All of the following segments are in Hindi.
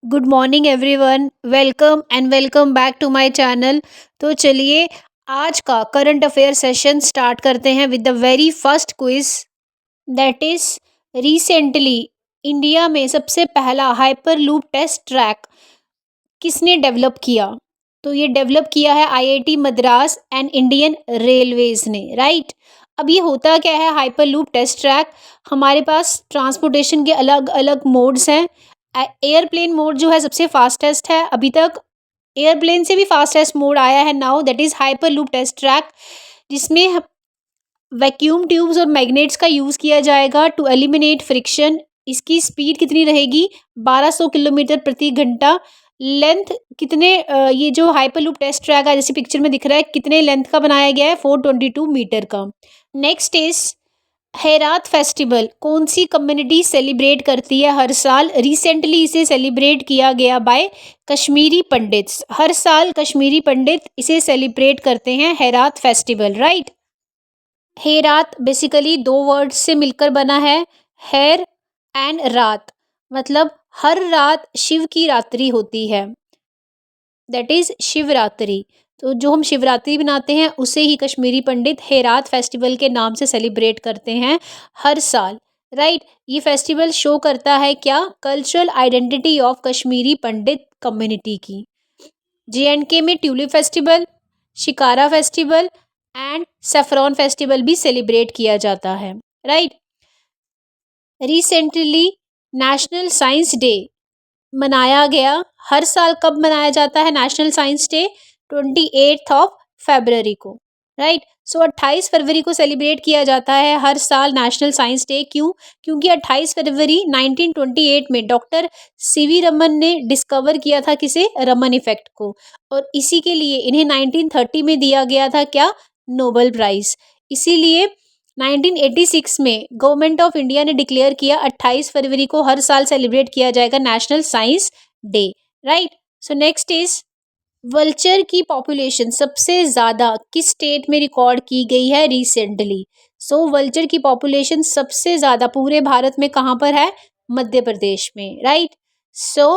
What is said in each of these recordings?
Good morning everyone, welcome back to my channel. तो चलिए आज का करंट अफेयर सेशन स्टार्ट करते हैं with the very first quiz. That is recently India में सबसे पहला हाइपर लूप टेस्ट ट्रैक किसने डेवलप किया? तो ये डेवलप किया है IIT Madras and Indian railways ने, राइट। अब ये होता क्या है हाइपर लूप टेस्ट ट्रैक? हमारे पास ट्रांसपोर्टेशन के अलग अलग मोड्स हैं। एयरप्लेन मोड जो है सबसे फास्टेस्ट है अभी तक। एयरप्लेन से भी फास्टेस्ट मोड आया है now, that is hyperloop test track, जिसमें वैक्यूम ट्यूब्स और मैग्नेट्स का यूज़ किया जाएगा टू एलिमिनेट फ्रिक्शन। इसकी स्पीड कितनी रहेगी? 1200 किलोमीटर प्रति घंटा। लेंथ कितने ये जो हाइपर लूप टेस्ट ट्रैक है जैसे पिक्चर में दिख रहा है, कितने लेंथ का बनाया गया है? 422 मीटर का। नेक्स्ट इज हेरात फेस्टिवल कौन सी कम्युनिटी सेलिब्रेट करती है हर साल? रिसेंटली इसे सेलिब्रेट किया गया बाय कश्मीरी पंडित्स। हर साल कश्मीरी पंडित इसे सेलिब्रेट करते हैं, Herat festival, right. Herat basically दो वर्ड से मिलकर बना है, हेर एंड रात, मतलब हर रात शिव की रात्रि होती है, दैट इज शिवरात्रि। तो जो हम शिवरात्रि बनाते हैं उसे ही कश्मीरी पंडित हेरात फेस्टिवल के नाम से सेलिब्रेट करते हैं हर साल, राइट। ये फेस्टिवल शो करता है क्या? Cultural identity of Kashmiri Pandit community की। जेएंडके में tulip festival, shikara festival and saffron festival भी सेलिब्रेट किया जाता है, right. Recently national science day मनाया गया। हर साल कब मनाया जाता है नेशनल साइंस डे? 28 फरवरी को, राइट। सो 28 फरवरी को सेलिब्रेट किया जाता है हर साल नेशनल साइंस डे। क्यों? क्योंकि 28 फरवरी 1928 में डॉक्टर सीवी रमन ने डिस्कवर किया था किसे? रमन इफेक्ट को, और इसी के लिए इन्हें 1930 में दिया गया था क्या? Nobel prize. इसीलिए 1986 में गवर्नमेंट ऑफ इंडिया ने डिक्लेयर किया 28 फरवरी को हर साल सेलिब्रेट किया जाएगा national science day, right. So next is vulture की पॉपुलेशन सबसे ज्यादा किस स्टेट में रिकॉर्ड की गई है रिसेंटली? सो वल्चर की पॉपुलेशन सबसे ज्यादा पूरे भारत में कहाँ पर है? मध्य प्रदेश में, right. So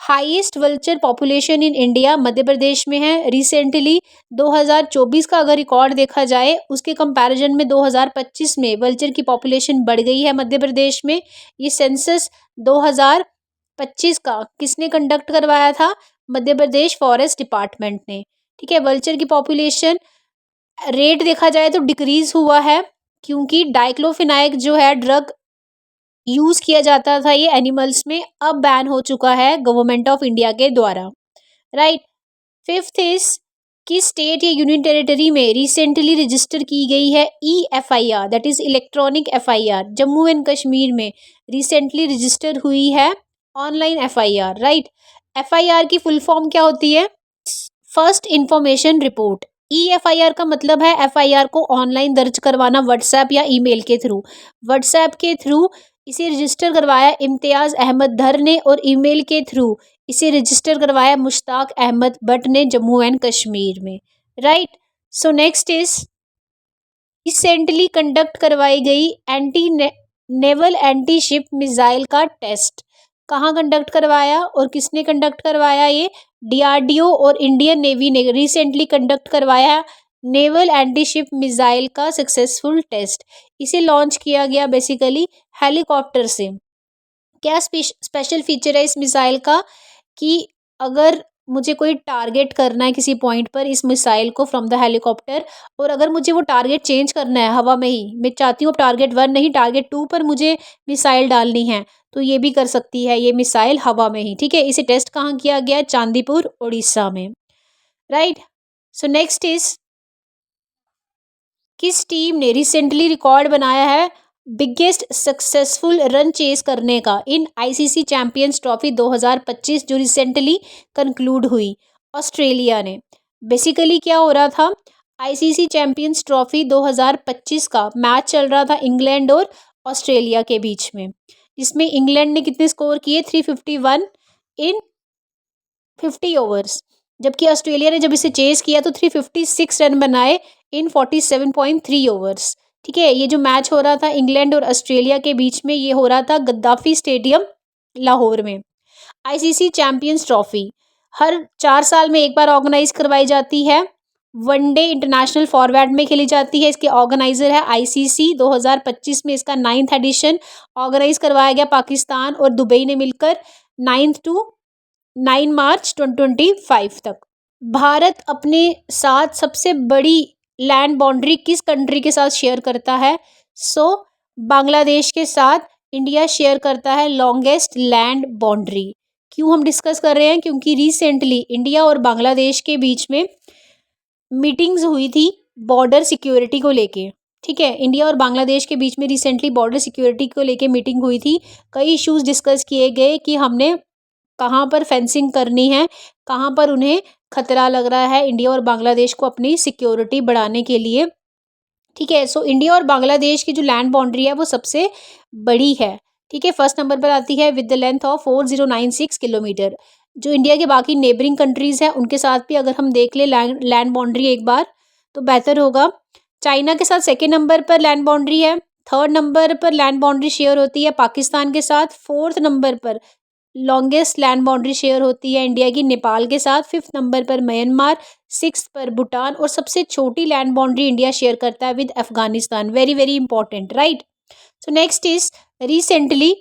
highest vulture population in India Madhya Pradesh में है। रिसेंटली 2024 का अगर रिकॉर्ड देखा जाए उसके कंपैरिजन में 2025 में वल्चर की पॉपुलेशन बढ़ गई है मध्य प्रदेश में। ये सेंसस 2025 का किसने कंडक्ट करवाया था? मध्य प्रदेश फॉरेस्ट डिपार्टमेंट ने, ठीक है। वल्चर की पॉपुलेशन रेट देखा जाए तो डिक्रीज हुआ है, क्योंकि डाइक्लोफिनाक जो है ड्रग यूज किया जाता था ये एनिमल्स में, अब बैन हो चुका है गवर्नमेंट ऑफ इंडिया के द्वारा, राइट। फिफ्थ इज किस स्टेट या यूनियन टेरिटरी में रिसेंटली रजिस्टर की गई है EFIR, that is electronic FIR? Jammu and Kashmir में रिसेंटली रजिस्टर हुई है ऑनलाइन FIR, राइट। FIR की फुल फॉर्म क्या होती है? First information report. EFIR का मतलब है FIR को ऑनलाइन दर्ज करवाना व्हाट्सएप या ईमेल के थ्रू। व्हाट्सएप के थ्रू इसे रजिस्टर करवाया इम्तियाज अहमद धर ने, और ईमेल के थ्रू इसे रजिस्टर करवाया मुश्ताक अहमद भट्ट ने जम्मू एंड कश्मीर में, right. So next is recently conduct करवाई गई anti naval anti ship missile का टेस्ट कहाँ कंडक्ट करवाया और किसने कंडक्ट करवाया? ये DRDO और इंडियन नेवी ने रिसेंटली कंडक्ट करवाया नेवल एंटी शिप मिसाइल का सक्सेसफुल टेस्ट। इसे लॉन्च किया गया बेसिकली हेलीकॉप्टर से। क्या स्पेशल फीचर है इस मिसाइल का? कि अगर मुझे कोई टारगेट करना है किसी पॉइंट पर इस मिसाइल को फ्रॉम द हेलीकॉप्टर, और अगर मुझे वो टारगेट चेंज करना है हवा में ही, मैं चाहती हूँ टारगेट 1 नहीं टारगेट 2 पर मुझे मिसाइल डालनी है, तो ये भी कर सकती है ये मिसाइल हवा में ही, ठीक है। इसे टेस्ट कहाँ किया गया? चांदीपुर उड़ीसा में, राइट। सो नेक्स्ट इज किस टीम ने रिसेंटली रिकॉर्ड बनाया है बिगेस्ट सक्सेसफुल रन चेस करने का इन आईसीसी चैंपियंस ट्रॉफी 2025 जो रिसेंटली कंक्लूड हुई? ऑस्ट्रेलिया ने। बेसिकली क्या हो रहा था? आईसीसी चैंपियंस ट्रॉफी 2025 का मैच चल रहा था इंग्लैंड और ऑस्ट्रेलिया के बीच में, जिसमें इंग्लैंड ने कितने स्कोर किए? 351 इन 50 ओवर्स, जबकि ऑस्ट्रेलिया ने जब इसे चेस किया तो 356 रन बनाए इन 47.3 ओवर्स, ठीक है। ये जो मैच हो रहा था इंग्लैंड और ऑस्ट्रेलिया के बीच में, ये हो रहा था गद्दाफी स्टेडियम लाहौर में। आईसीसी चैंपियंस ट्रॉफी हर 4 साल में एक बार ऑर्गेनाइज करवाई जाती है। वनडे इंटरनेशनल फॉर्मेट में खेली जाती है। इसके ऑर्गेनाइजर है आईसीसी। 2025 में इसका 9th एडिशन ऑर्गेनाइज करवाया गया पाकिस्तान और दुबई ने मिलकर 9 टू 9 मार्च 2025 तक। भारत अपने साथ सबसे बड़ी लैंड बाउंड्री किस कंट्री के साथ शेयर करता है? बांग्लादेश के साथ इंडिया शेयर करता है लॉन्गेस्ट लैंड बाउंड्री। क्यों हम डिस्कस कर रहे हैं? क्योंकि रिसेंटली इंडिया और बांग्लादेश के बीच में मीटिंग्स हुई थी बॉर्डर सिक्योरिटी को लेके। ठीक है, इंडिया और बांग्लादेश के बीच में रिसेंटली बॉर्डर सिक्योरिटी को लेके मीटिंग हुई थी। कई इश्यूज डिस्कस किए गए कि हमने कहाँ पर फेंसिंग करनी है, कहाँ पर उन्हें खतरा लग रहा है इंडिया और बांग्लादेश को अपनी सिक्योरिटी बढ़ाने के लिए। ठीक है, सो इंडिया और बांग्लादेश की जो लैंड बाउंड्री है वो सबसे बड़ी है। ठीक है, फर्स्ट नंबर पर आती है with the length of 4096 kilometre. जो इंडिया के बाकी नेबरिंग कंट्रीज हैं उनके साथ भी अगर हम देख ले लैंड बाउंड्री एक बार तो बेहतर होगा। चाइना के साथ सेकेंड नंबर पर लैंड बाउंड्री है। थर्ड नंबर पर लैंड बाउंड्री शेयर होती है पाकिस्तान के साथ। फोर्थ नंबर पर लॉन्गेस्ट लैंड बाउंड्री शेयर होती है इंडिया की नेपाल के साथ। फिफ्थ नंबर पर म्यांमार, सिक्स्थ पर भूटान और सबसे छोटी लैंड बाउंड्री इंडिया शेयर करता है with Afghanistan. Very very important, right. So next is recently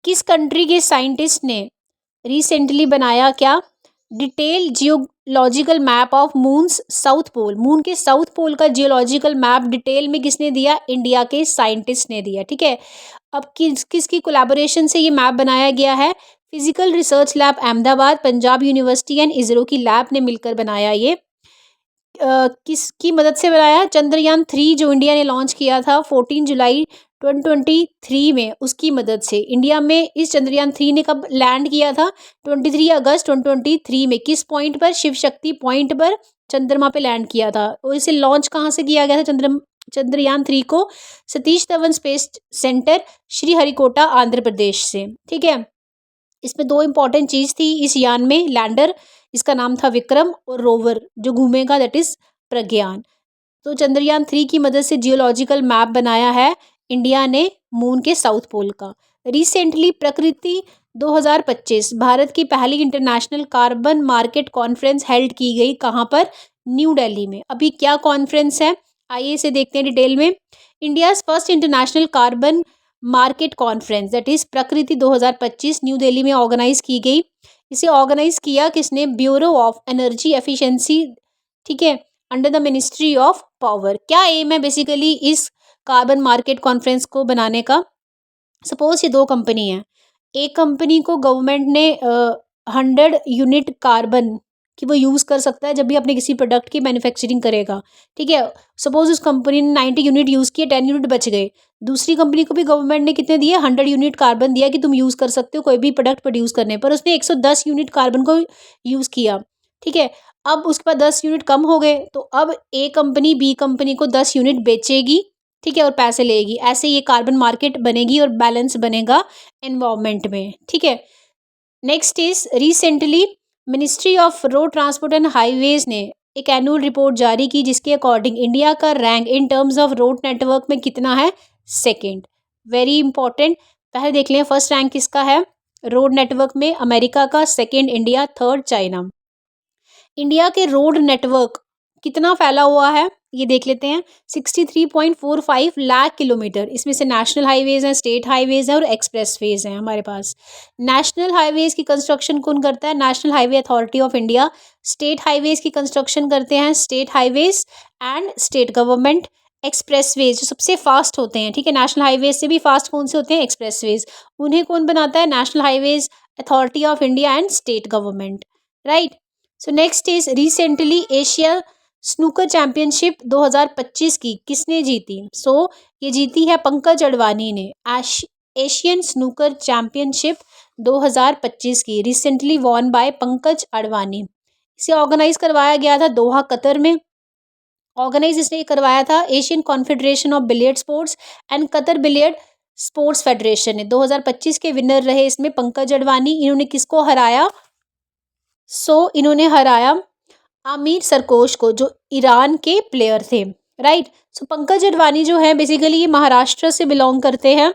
किस कंट्री के साइंटिस्ट ने रिसेंटली बनाया क्या? Detail geological map of moon's south pole. Moon के साउथ पोल का जियोलॉजिकल मैप डिटेल में किसने दिया? इंडिया के साइंटिस्ट ने दिया। ठीक है, अब किसकी कोलैबोरेशन से ये मैप बनाया गया है? Physical research lab Ahmedabad, Punjab university and ISRO की लैब ने मिलकर बनाया ये। किसकी मदद से बनाया? चंद्रयान 3 जो इंडिया ने लॉन्च किया था 14 जुलाई 2023 में, उसकी मदद से। इंडिया में इस चंद्रयान 3 ने कब लैंड किया था? 23 अगस्त 2023 में। किस पॉइंट पर? शिव शक्ति पॉइंट पर चंद्रमा पे लैंड किया था। और इसे लॉन्च कहाँ से किया गया था चंद्रयान 3 को? सतीश धवन स्पेस सेंटर, श्रीहरिकोटा, आंध्र प्रदेश से। ठीक है, इसमें दो इंपॉर्टेंट चीज थी इस यान में। लैंडर, इसका नाम था विक्रम, और रोवर जो घूमेगा दैट इज प्रज्ञान। तो चंद्रयान 3 की मदद से जियोलॉजिकल मैप बनाया है इंडिया ने मून के साउथ पोल का। रिसेंटली प्रकृति 2025 भारत की पहली international carbon market conference held की गई। कहाँ पर? न्यू दिल्ली में। अभी क्या कॉन्फ्रेंस है, आइए इसे देखते हैं डिटेल में। India first international carbon market conference that is प्रकृति 2025 न्यू दिल्ली में ऑर्गेनाइज की गई। इसे ऑर्गेनाइज किया किसने? Bureau of energy efficiency. ठीक है, under the ministry of power. क्या एम है बेसिकली इस कार्बन मार्केट कॉन्फ्रेंस को बनाने का? सपोज ये दो कंपनी है, एक कंपनी को गवर्नमेंट ने 100 यूनिट कार्बन कि वो यूज़ कर सकता है जब भी अपने किसी प्रोडक्ट की मैन्युफैक्चरिंग करेगा। ठीक है, सपोज उस कंपनी ने 90 यूनिट यूज़ किए, 10 यूनिट बच गए। दूसरी कंपनी को भी गवर्नमेंट ने कितने दिए? 100 यूनिट कार्बन दिया कि तुम यूज़ कर सकते हो कोई भी प्रोडक्ट प्रोड्यूस करने पर। उसने 110 यूनिट कार्बन को यूज़ किया। ठीक है, अब उसके बाद 10 यूनिट कम हो गए, तो अब ए कंपनी बी कंपनी को 10 यूनिट बेचेगी। ठीक है, और पैसे लेगी। ऐसे ये कार्बन मार्केट बनेगी और बैलेंस बनेगा एनवायरमेंट में। ठीक है, next is recently ministry of road transport and highways ने एक एनुअल रिपोर्ट जारी की जिसके अकॉर्डिंग इंडिया का rank in terms of road network में कितना है? सेकंड। वेरी इंपॉर्टेंट, पहले देख लें फर्स्ट रैंक किसका है रोड नेटवर्क में? अमेरिका का, second India, third China. India के रोड नेटवर्क कितना फैला हुआ है ये देख लेते हैं। 63.45 लाख किलोमीटर। इसमें से नेशनल हाईवेज हैं, स्टेट हाईवेज हैं और एक्सप्रेसवेज हैं हमारे पास। नेशनल हाईवेज की कंस्ट्रक्शन कौन करता है? National highway authority of India. State highways की कंस्ट्रक्शन करते हैं state highways and state government. Expressways जो सबसे फास्ट होते हैं, ठीक है, नेशनल हाईवेज से भी फास्ट कौन से होते हैं? एक्सप्रेसवेज। उन्हें कौन बनाता है? National highways authority of India and state government, right. So next is recently Asia snooker championship 2025 की किसने जीती? ये जीती है पंकज अडवाणी ने। एशियन स्नूकर चैंपियनशिप 2025 की recently won by Pankaj Advani. इसे ऑर्गेनाइज करवाया गया था दोहा, कतर में। ऑर्गेनाइज इसने करवाया था Asian confederation of billiard sports and Qatar billiard sports federation ने। 2025 के विनर रहे इसमें पंकज अडवाणी। इन्होंने किसको हराया? इन्होंने हराया आमिर सरकोश को जो ईरान के प्लेयर थे, राइट। पंकज अडवाणी जो है बेसिकली ये महाराष्ट्र से बिलोंग करते हैं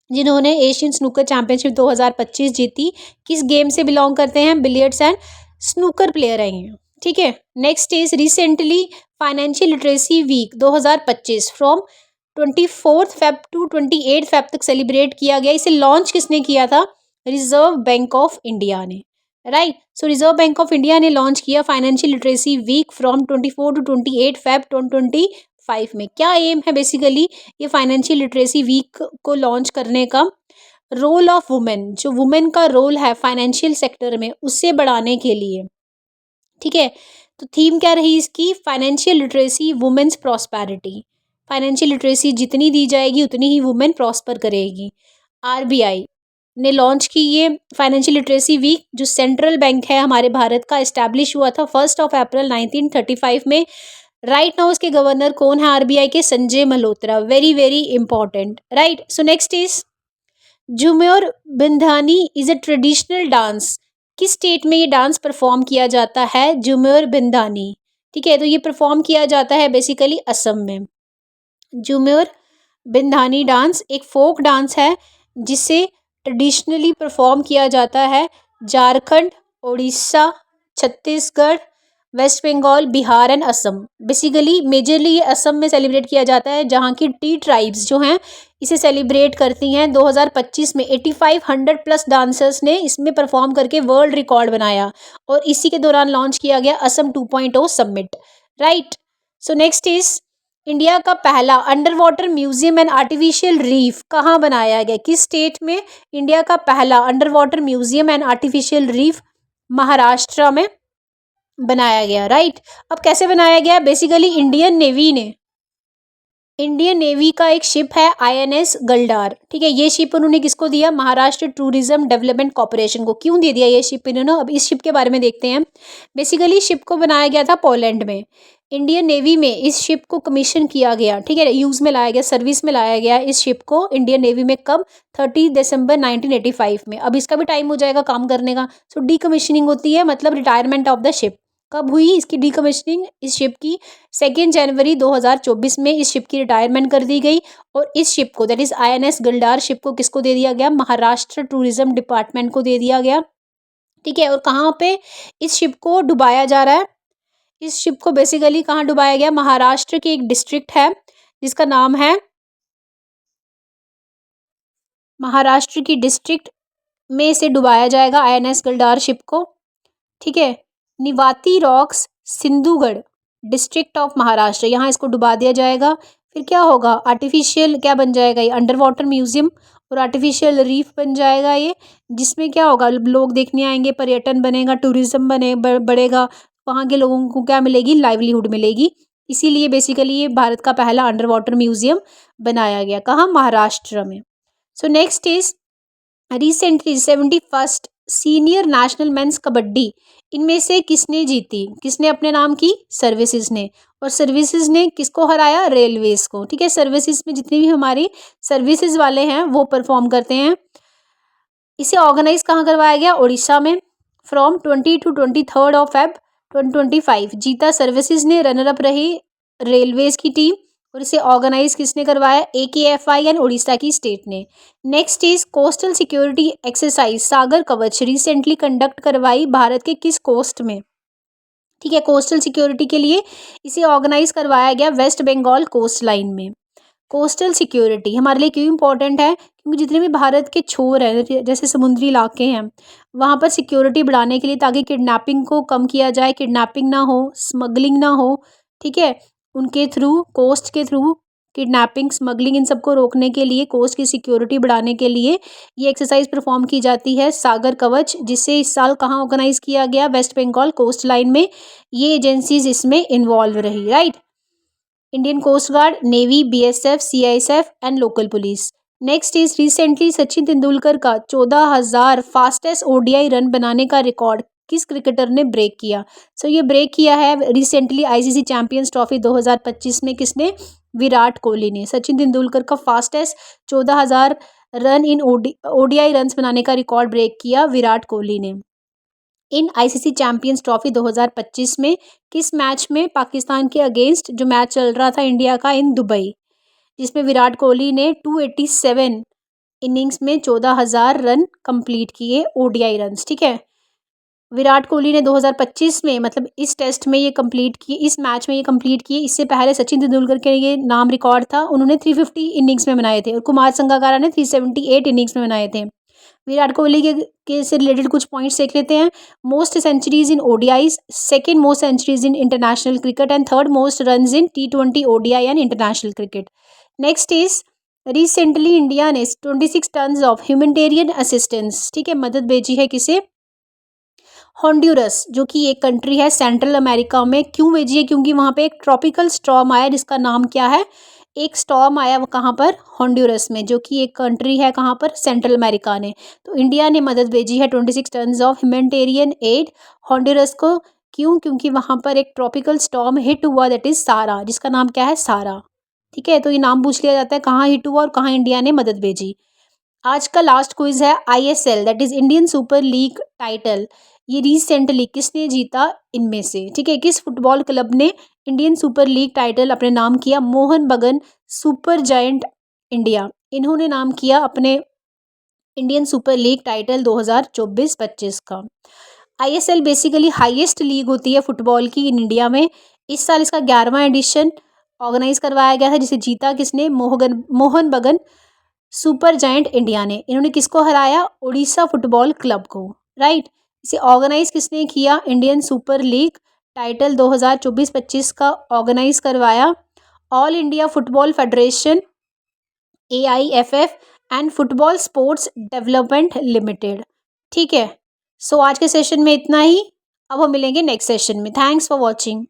जिन्होंने एशियन स्नूकर चैंपियनशिप 2025 जीती, किस गेम से बिलोंग करते हैं? बिलियर्ड्स एंड स्नूकर प्लेयर हैं ये। ठीक है। Next is recently financial literacy week 2025 from 24 Feb to 28 Feb तक सेलिब्रेट किया गया। इसे लॉन्च किसने किया था? रिजर्व बैंक ऑफ इंडिया ने। Right. So Reserve Bank of India ने लॉन्च किया financial literacy week from 24 to 28 Feb 2025 में। क्या एम है बेसिकली ये फाइनेंशियल लिटरेसी वीक को लॉन्च करने का? रोल ऑफ वुमेन, जो वुमेन का रोल है फाइनेंशियल सेक्टर में, उससे बढ़ाने के लिए। ठीक है। तो थीम क्या रही इसकी? Financial literacy women's prosperity. Financial literacy जितनी दी जाएगी उतनी ही वुमेन प्रॉस्पर करेगी। आरबीआई ने लॉन्च की ये फाइनेंशियल लिटरेसी वीक, जो सेंट्रल बैंक है हमारे भारत का, एस्टैब्लिश हुआ था 1 April 1935 में। राइट नाउ उसके गवर्नर कौन है आरबीआई के? Sanjay Malhotra. Very very important. Right. So next is झूमर बिंदानी इज अ ट्रेडिशनल डांस। किस स्टेट में ये डांस परफॉर्म किया जाता है? झूमर बिंदानी। ठीक है। तो ये परफॉर्म किया जाता है बेसिकली असम में। झूमर बिंदानी डांस एक फोक डांस है जिसे ट्रेडिशनली परफॉर्म किया जाता है Jharkhand, Orissa, Chhattisgarh, West Bengal, Bihar and Assam. Basically majorly ये असम में सेलिब्रेट किया जाता है, जहाँ की टी ट्राइब्स जो हैं इसे सेलिब्रेट करती हैं। 2025 में 8500 प्लस डांसर्स ने इसमें परफॉर्म करके वर्ल्ड रिकॉर्ड बनाया और इसी के दौरान लॉन्च किया गया Assam 2.0 summit. Right. So next is India का पहला under water museum and artificial reef कहाँ बनाया गया? किस स्टेट में इंडिया का पहला under water museum and artificial reef? Maharashtra में बनाया गया। राइट। अब कैसे बनाया गया? बेसिकली इंडियन नेवी का एक शिप है आईएनएस गल्डार। ठीक है। ये शिप उन्होंने किसको दिया? महाराष्ट्र टूरिज्म डेवलपमेंट कॉर्पोरेशन को। क्यों दे दिया ये शिप इन्होंने? अब इस शिप के बारे में देखते हैं। बेसिकली शिप को बनाया गया था पोलैंड में। इंडियन नेवी में इस शिप को कमीशन किया गया। ठीक है। यूज में लाया गया, सर्विस में लाया गया इस शिप को इंडियन नेवी में। कब? 30 दिसंबर 1985 में। अब इसका भी टाइम हो जाएगा काम करने का। सो डीकमीशनिंग होती है, मतलब रिटायरमेंट ऑफ द शिप। कब हुई इसकी डीकमीशनिंग इस शिप की? 2 जनवरी 2024 में इस शिप की रिटायरमेंट कर दी गई। और इस शिप को, दैट इज आईएनएस गल्डार शिप को, किसको दे दिया गया? महाराष्ट्र टूरिज्म डिपार्टमेंट को दे दिया गया। ठीक है। और कहाँ पे इस शिप को डुबाया जा रहा है? इस शिप को बेसिकली कहाँ डुबाया गया? महाराष्ट्र की एक डिस्ट्रिक्ट है जिसका नाम है, महाराष्ट्र की डिस्ट्रिक्ट में इसे डुबाया जाएगा आईएनएस गल्डार शिप को। ठीक है। निवाती rocks, Sindhugarh district of Maharashtra, यहाँ इसको डुबा दिया जाएगा। फिर क्या होगा? आर्टिफिशियल क्या बन जाएगा ये? अंडर वाटर म्यूजियम और आर्टिफिशियल रीफ बन जाएगा ये, जिसमें क्या होगा? लोग देखने आएंगे, पर्यटन बनेगा, टूरिज्म बढ़ेगा, वहाँ के लोगों को क्या मिलेगी? लाइवलीहुड मिलेगी। इसीलिए बेसिकली ये भारत का पहला अंडर वाटर म्यूजियम बनाया गया। कहाँ? महाराष्ट्र में। So next is recently 71st senior national men's kabaddi इनमें से किसने जीती? किसने अपने नाम की? सर्विसेज ने। और सर्विसेज ने किसको हराया? रेलवेज को। ठीक है। सर्विसेज में जितनी भी हमारी सर्विसेज वाले हैं वो परफॉर्म करते हैं। इसे ऑर्गेनाइज कहाँ करवाया गया? उड़ीसा में। फ्रॉम 20 to 23 Feb 2025 जीता सर्विसेज ने, रनर अप रही रेलवेज की टीम। और इसे ऑर्गेनाइज किसने करवाया? AKFI एंड उड़ीसा की स्टेट ने। Next is coastal security exercise Sagar Kavach recently conduct करवाई भारत के किस कोस्ट में? ठीक है। कोस्टल सिक्योरिटी के लिए इसे ऑर्गेनाइज करवाया गया वेस्ट बंगाल कोस्ट लाइन में। कोस्टल सिक्योरिटी हमारे लिए क्यों इंपॉर्टेंट है? क्योंकि जितने भी भारत के छोर हैं, जैसे समुद्री इलाके हैं, वहाँ पर सिक्योरिटी बढ़ाने के लिए, ताकि किडनैपिंग को कम किया जाए, किडनैपिंग ना हो, स्मगलिंग ना हो। ठीक है। उनके थ्रू, कोस्ट के थ्रू किडनैपिंग, स्मगलिंग, इन सबको रोकने के लिए, कोस्ट की सिक्योरिटी बढ़ाने के लिए ये एक्सरसाइज परफॉर्म की जाती है सागर कवच, जिसे इस साल कहाँ ऑर्गेनाइज किया गया? वेस्ट बंगाल कोस्ट लाइन में। ये एजेंसीज इसमें इन्वॉल्व रही। Right. Indian coast guard, navy, BSF, CISF and local police. Next is recently Sachin Tendulkar का 14,000 फास्टेस्ट ओडीआई रन बनाने का रिकॉर्ड किस क्रिकेटर ने ब्रेक किया? सो ये ब्रेक किया है रिसेंटली आईसीसी चैंपियंस ट्रॉफी 2025 में। किसने? विराट कोहली ने। सचिन तेंदुलकर का fastest 14,000 run in ODI runs बनाने का रिकॉर्ड ब्रेक किया विराट कोहली ने। इन आईसीसी चैंपियंस ट्रॉफी 2025 में किस मैच में? पाकिस्तान के अगेंस्ट जो मैच चल रहा था इंडिया का इन दुबई, जिसमें विराट कोहली ने 287 इनिंग्स में 14,000 रन कंप्लीट किए, ओडीआई रन्स, ठीक है। विराट कोहली ने 2025 में मतलब इस टेस्ट में ये कंप्लीट किए, इस मैच में ये कंप्लीट किए। इससे पहले सचिन तेंदुलकर के ये नाम रिकॉर्ड था, उन्होंने 350 इनिंग्स में बनाए थे और कुमार संगकारा ने 378 इनिंग्स में बनाए थे। विराट कोहली के से रिलेटेड कुछ पॉइंट्स देख लेते हैं। Most centuries in ODIs, second most centuries in international cricket and third most runs in T20 ODI and international cricket. Next is recently India ने 26 टन ऑफ ह्यूमैनिटेरियन असिस्टेंस, ठीक है, मदद भेजी है किसे? हॉन्ड्यूरस, जो कि एक कंट्री है सेंट्रल अमेरिका में। क्यों भेजी है? क्योंकि वहाँ पे एक ट्रॉपिकल स्टॉर्म आया जिसका नाम क्या है? एक स्टॉर्म आया वो कहाँ पर? हॉन्ड्यूरस में, जो कि एक कंट्री है कहाँ पर? सेंट्रल अमेरिका ने। तो इंडिया ने मदद भेजी है 26 ton of humanitarian add Honduras को। क्यों? क्योंकि वहाँ पर एक ट्रॉपिकल स्टॉर्म हिट हुआ, दैट इज सारा, जिसका नाम क्या है? सारा, ठीक है। तो ये नाम पूछ लिया जाता है कहाँ हिट हुआ और कहाँ इंडिया ने मदद भेजी। आज का लास्ट क्विज है ISL, that is Indian super league title. ये रिसेंटली किसने जीता इनमें से, ठीक है? किस फुटबॉल क्लब ने इंडियन सुपर लीग टाइटल अपने नाम किया? मोहन बगान सुपर जायंट इंडिया, इन्होंने नाम किया अपने इंडियन सुपर लीग टाइटल 2024-25 का। ISL बेसिकली हाईएस्ट लीग होती है फुटबॉल की इन इंडिया में। इस साल इसका 11वां एडिशन ऑर्गेनाइज करवाया गया था, जिसे जीता किसने? मोहन बगान सुपर जायंट इंडिया ने। इन्होंने किसको हराया? उड़ीसा फुटबॉल क्लब को, राइट। इसे ऑर्गेनाइज किसने किया? इंडियन सुपर लीग टाइटल 2024-25 का ऑर्गेनाइज करवाया all India football federation, AIFF and football sports development limited, ठीक है। सो आज के सेशन में इतना ही। अब हम मिलेंगे नेक्स्ट सेशन में। Thanks for watching.